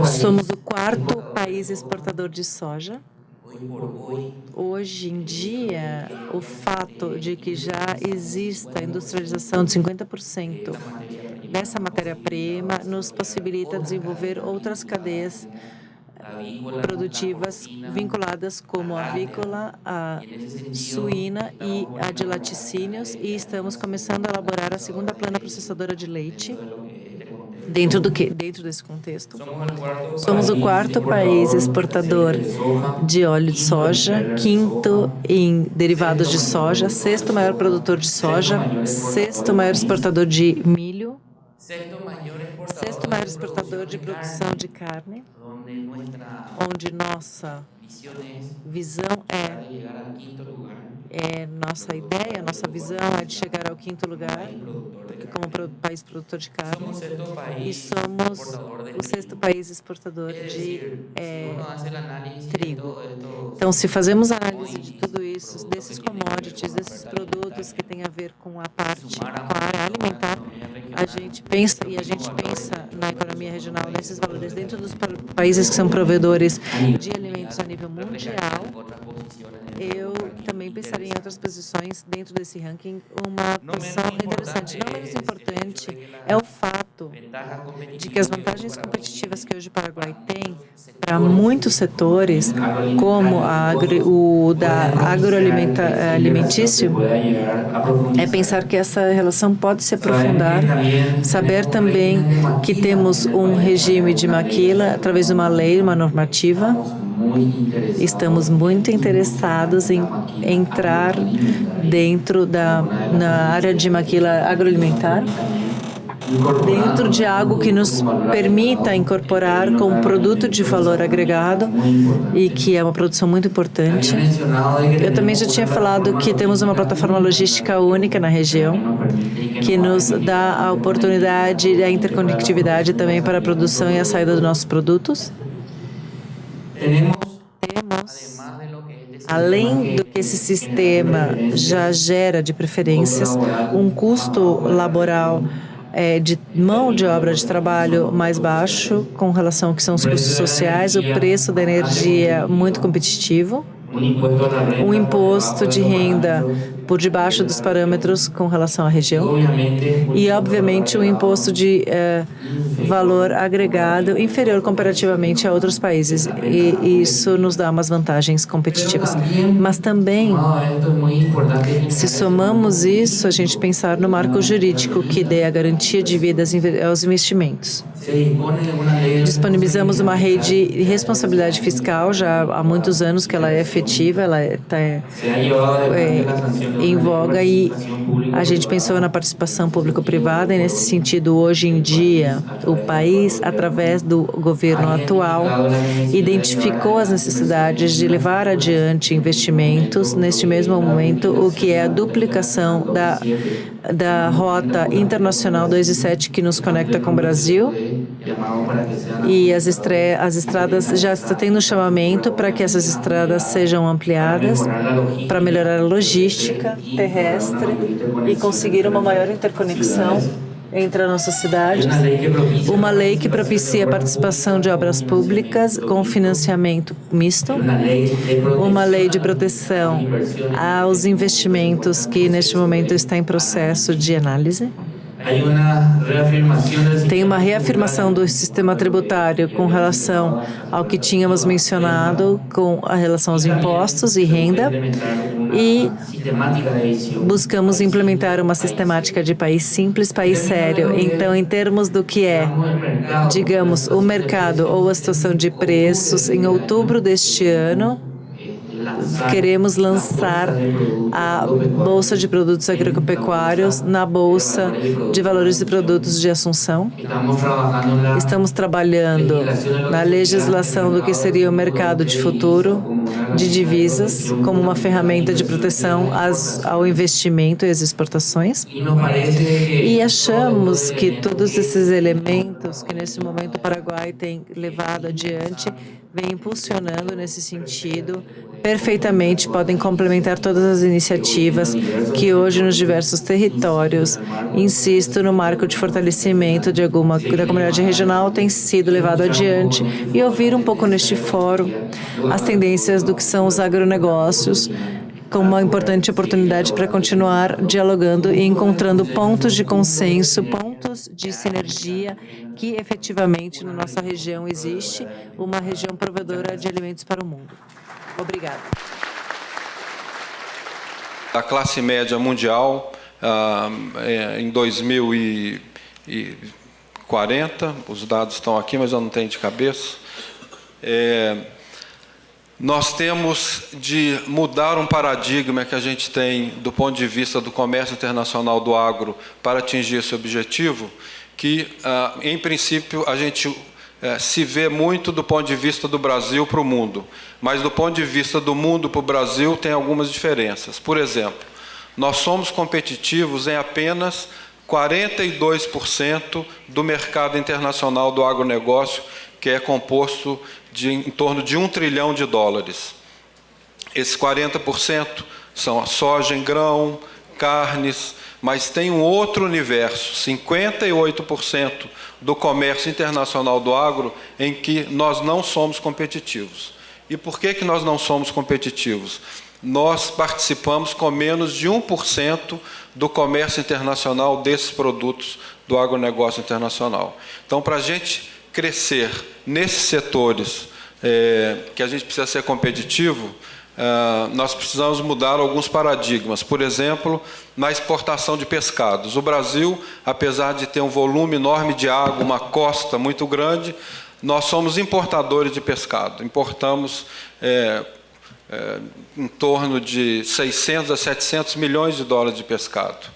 Somos o quarto país exportador de soja. Hoje em dia, o fato de que já exista a industrialização de 50% dessa matéria-prima nos possibilita desenvolver outras cadeias produtivas vinculadas como a avícola, a suína e a de laticínios, e estamos começando a elaborar a segunda planta processadora de leite. Dentro desse contexto, somos o quarto país exportador de óleo de soja, quinto em derivados de soja, sexto maior produtor de soja, sexto maior exportador de milho, sexto maior exportador de produção de carne, onde nossa visão nossa ideia, nossa visão é de chegar ao quinto lugar, porque como país produtor de carne, e somos o sexto país exportador de trigo. Então, se fazemos análise de tudo isso, desses commodities, desses produtos que têm a ver com a área alimentar, a gente pensa na economia regional, nesses valores, dentro dos países que são provedores de alimentos a nível mundial. Eu também pensaria em outras posições dentro desse ranking. Uma posição interessante, não menos importante, é o fato de que as vantagens competitivas que hoje o Paraguai tem para muitos setores, como o da agroalimentício, é pensar que essa relação pode se aprofundar, saber também que temos um regime de maquila através de uma lei, uma normativa. Estamos muito interessados em entrar dentro na área de maquila agroalimentar, dentro de algo que nos permita incorporar como produto de valor agregado e que é uma produção muito importante. Eu também já tinha falado que temos uma plataforma logística única na região, que nos dá a oportunidade e a interconectividade também para a produção e a saída dos nossos produtos. Temos, além do que esse sistema já gera de preferências, um custo laboral de mão de obra de trabalho mais baixo com relação ao que são os custos sociais, o preço da energia muito competitivo, um imposto de renda por debaixo dos parâmetros com relação à região e, obviamente, um imposto de valor agregado inferior comparativamente a outros países. E isso nos dá umas vantagens competitivas. Mas também, se somamos isso, a gente pensar no marco jurídico que dê a garantia de vida aos investimentos. Disponibilizamos uma rede de responsabilidade fiscal já há muitos anos que ela é efetiva, ela está em voga e a gente pensou na participação público-privada e, nesse sentido, hoje em dia, o país, através do governo atual, identificou as necessidades de levar adiante investimentos neste mesmo momento, o que é a duplicação da Rota Internacional 207 que nos conecta com o Brasil. E as estradas já estão tendo chamamento para que essas estradas sejam ampliadas, para melhorar a logística terrestre e conseguir uma maior interconexão entre as nossas cidades. Uma lei que propicia a participação de obras públicas com financiamento misto. Uma lei de proteção aos investimentos que, neste momento, está em processo de análise. Tem uma reafirmação do sistema tributário com relação ao que tínhamos mencionado com a relação aos impostos e renda e buscamos implementar uma sistemática de país simples, país sério. Então, em termos do que é, digamos, o mercado ou a situação de preços, em outubro deste ano, queremos lançar a Bolsa de Produtos Agropecuários na Bolsa de Valores de Produtos de Assunção. Estamos trabalhando na legislação do que seria o mercado de futuro de divisas como uma ferramenta de proteção ao investimento e às exportações. E achamos que todos esses elementos que nesse momento o Paraguai tem levado adiante vem impulsionando nesse sentido, perfeitamente podem complementar todas as iniciativas que hoje nos diversos territórios, insisto, no marco de fortalecimento da comunidade regional, tem sido levado adiante e ouvir um pouco neste fórum as tendências do que são os agronegócios, como uma importante oportunidade para continuar dialogando e encontrando pontos de consenso, pontos pontos de sinergia que efetivamente na nossa região existe uma região provedora de alimentos para o mundo. Obrigada. A classe média mundial em 2040, os dados estão aqui, mas eu não tenho de cabeça. Nós temos de mudar um paradigma que a gente tem do ponto de vista do comércio internacional do agro para atingir esse objetivo, que, em princípio, a gente se vê muito do ponto de vista do Brasil para o mundo, mas do ponto de vista do mundo para o Brasil tem algumas diferenças. Por exemplo, nós somos competitivos em apenas 42% do mercado internacional do agronegócio, que é composto de em torno de $1 trilhão. Esses 40% são a soja em grão, carnes, mas tem um outro universo, 58% do comércio internacional do agro, em que nós não somos competitivos. E por que nós não somos competitivos? Nós participamos com menos de 1% do comércio internacional desses produtos do agronegócio internacional. Então, para a gente crescer nesses setores que a gente precisa ser competitivo, nós precisamos mudar alguns paradigmas. Por exemplo, na exportação de pescados. O Brasil, apesar de ter um volume enorme de água, uma costa muito grande, nós somos importadores de pescado. Importamos em torno de 600 a 700 milhões de dólares de pescado.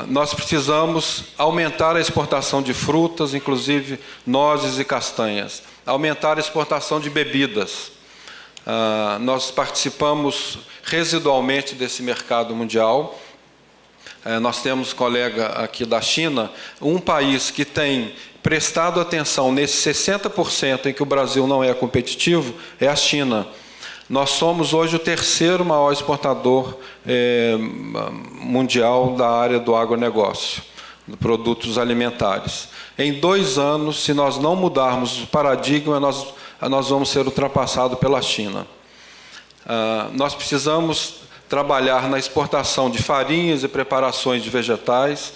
Nós precisamos aumentar a exportação de frutas, inclusive nozes e castanhas, aumentar a exportação de bebidas. Nós participamos residualmente desse mercado mundial. Nós temos colega aqui da China, um país que tem prestado atenção nesse 60% em que o Brasil não é competitivo, é a China. Nós somos hoje o terceiro maior exportador mundial da área do agronegócio, de produtos alimentares. Em 2 anos, se nós não mudarmos o paradigma, nós vamos ser ultrapassados pela China. Nós precisamos trabalhar na exportação de farinhas e preparações de vegetais,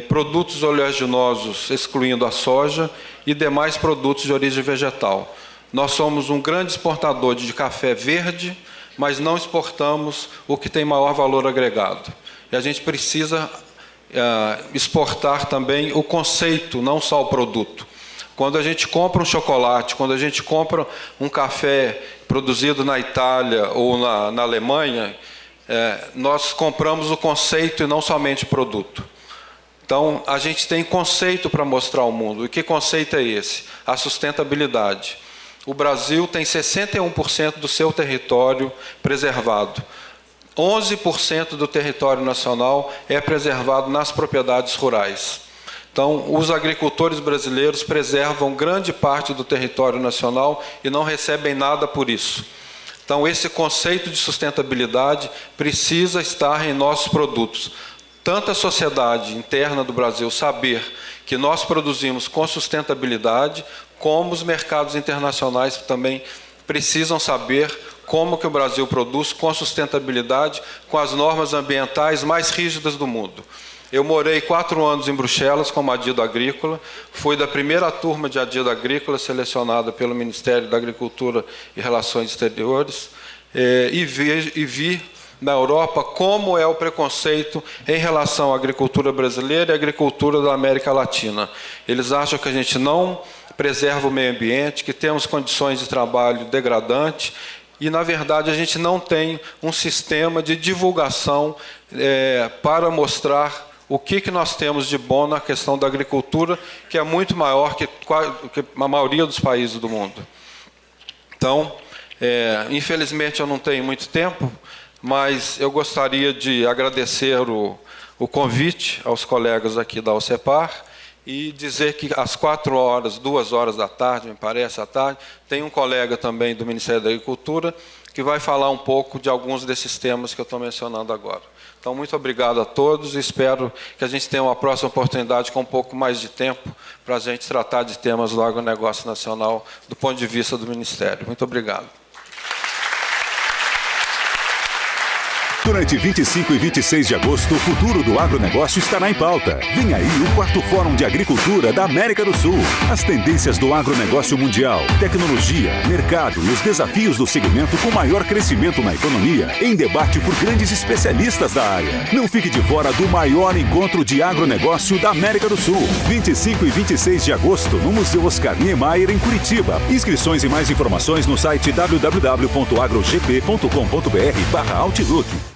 produtos oleaginosos, excluindo a soja, e demais produtos de origem vegetal. Nós somos um grande exportador de café verde, mas não exportamos o que tem maior valor agregado. E a gente precisa exportar também o conceito, não só o produto. Quando a gente compra um chocolate, quando a gente compra um café produzido na Itália ou na Alemanha, nós compramos o conceito e não somente o produto. Então, a gente tem conceito para mostrar ao mundo. E que conceito é esse? A sustentabilidade. O Brasil tem 61% do seu território preservado. 11% do território nacional é preservado nas propriedades rurais. Então, os agricultores brasileiros preservam grande parte do território nacional e não recebem nada por isso. Então, esse conceito de sustentabilidade precisa estar em nossos produtos. Tanto a sociedade interna do Brasil saber que nós produzimos com sustentabilidade, como os mercados internacionais também precisam saber como que o Brasil produz com sustentabilidade, com as normas ambientais mais rígidas do mundo. Eu morei 4 anos em Bruxelas como adido agrícola, fui da primeira turma de adido agrícola selecionada pelo Ministério da Agricultura e Relações Exteriores, e vi na Europa como é o preconceito em relação à agricultura brasileira e à agricultura da América Latina. Eles acham que a gente não preserva o meio ambiente, que temos condições de trabalho degradantes, e, na verdade, a gente não tem um sistema de divulgação para mostrar o que nós temos de bom na questão da agricultura, que é muito maior que a maioria dos países do mundo. Então, infelizmente, eu não tenho muito tempo, mas eu gostaria de agradecer o convite aos colegas aqui da OCEPAR e dizer que às 4 horas, 2 horas da tarde, me parece, à tarde, tem um colega também do Ministério da Agricultura que vai falar um pouco de alguns desses temas que eu estou mencionando agora. Então, muito obrigado a todos e espero que a gente tenha uma próxima oportunidade com um pouco mais de tempo para a gente tratar de temas do agronegócio nacional do ponto de vista do Ministério. Muito obrigado. Durante 25 e 26 de agosto, o futuro do agronegócio estará em pauta. Vem aí o 4º Fórum de Agricultura da América do Sul. As tendências do agronegócio mundial, tecnologia, mercado e os desafios do segmento com maior crescimento na economia, em debate por grandes especialistas da área. Não fique de fora do maior encontro de agronegócio da América do Sul. 25 e 26 de agosto, no Museu Oscar Niemeyer, em Curitiba. Inscrições e mais informações no site www.agrogp.com.br/Outlook.